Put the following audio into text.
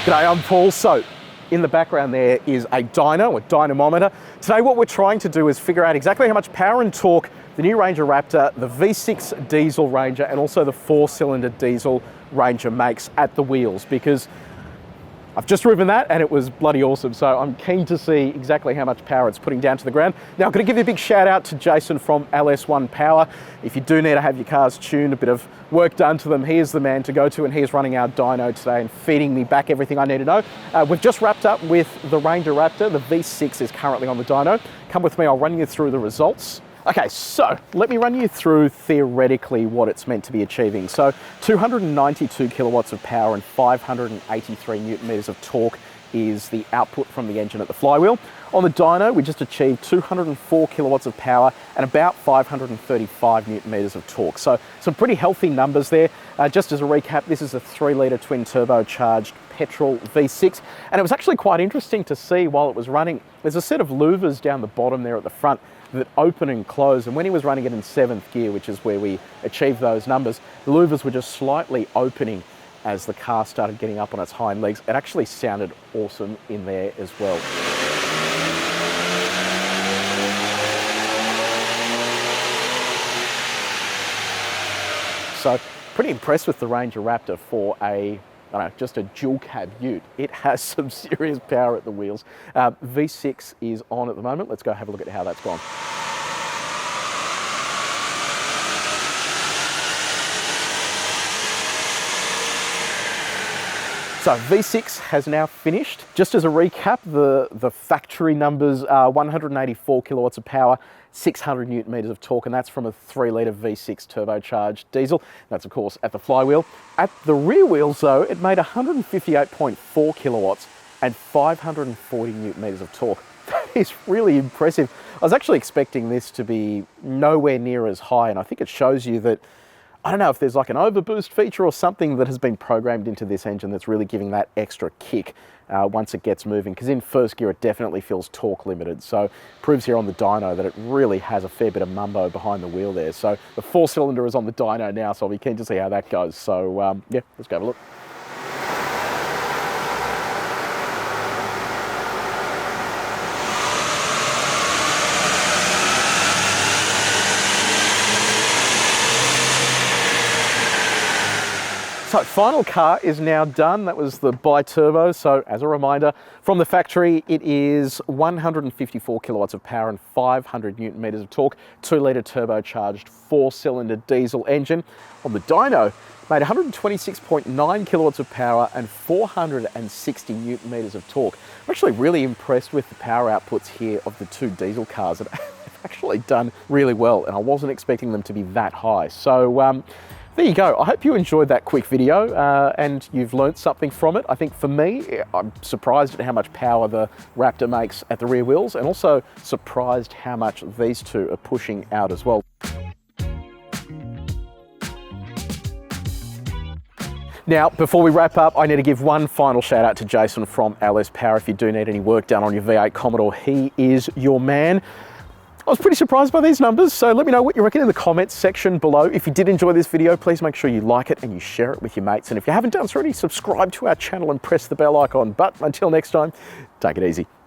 G'day, I'm Paul. So, in the background there is a dyno, a dynamometer. Today what we're trying to do is figure out exactly how much power and torque the new Ranger Raptor, the V6 diesel Ranger, and also the 4-cylinder diesel Ranger makes at the wheels, because I've just driven that and it was bloody awesome. So I'm keen to see exactly how much power it's putting down to the ground. Now I'm going to give you a big shout out to Jason from LS1 Power. If you do need to have your cars tuned, a bit of work done to them, he is the man to go to, and he's running our dyno today and feeding me back everything I need to know. We've just wrapped up with the Ranger Raptor. The V6 is currently on the dyno. Come with me, I'll run you through the results. Okay, so let me run you through theoretically what it's meant to be achieving. So 292 kilowatts of power and 583 newton meters of torque is the output from the engine at the flywheel. On the dyno, we just achieved 204 kilowatts of power and about 535 newton meters of torque. So some pretty healthy numbers there. Just as a recap, this is a 3-litre twin turbocharged petrol V6, and it was actually quite interesting to see while it was running. There's a set of louvers down the bottom there at the front that open and close, and when he was running it in 7th gear, which is where we achieved those numbers, the louvers were just slightly opening as the car started getting up on its hind legs. It actually sounded awesome in there as well. So pretty impressed with the Ranger Raptor for a, I don't know, just a dual cab ute. It has some serious power at the wheels. V6 is on at the moment. Let's go have a look at how that's gone. So V6 has now finished. Just as a recap, the factory numbers are 184 kilowatts of power, 600 newton meters of torque, and that's from a 3-litre V6 turbocharged diesel. That's of course at the flywheel. At the rear wheels though, it made 158.4 kilowatts and 540 newton meters of torque. That is really impressive. I was actually expecting this to be nowhere near as high, and I think it shows you that, I don't know if there's like an overboost feature or something that has been programmed into this engine that's really giving that extra kick once it gets moving, because in first gear it definitely feels torque limited. So proves here on the dyno that it really has a fair bit of mumbo behind the wheel there. So the 4-cylinder is on the dyno now, so I'll be keen to see how that goes. So yeah, let's go have a look. So final car is now done. That was the bi-turbo. So as a reminder, from the factory, it is 154 kilowatts of power and 500 newton meters of torque, 2-litre turbocharged 4-cylinder diesel engine. On the dyno, made 126.9 kilowatts of power and 460 newton meters of torque. I'm actually really impressed with the power outputs here of the two diesel cars. They've actually done really well, and I wasn't expecting them to be that high. So there you go. I hope you enjoyed that quick video and you've learnt something from it. I think for me, I'm surprised at how much power the Raptor makes at the rear wheels, and also surprised how much these two are pushing out as well. Now, before we wrap up, I need to give one final shout out to Jason from LS Power. If you do need any work done on your V8 Commodore, he is your man. I was pretty surprised by these numbers, so let me know what you reckon in the comments section below. If you did enjoy this video, please make sure you like it and you share it with your mates. And if you haven't done so already, subscribe to our channel and press the bell icon. But until next time, take it easy.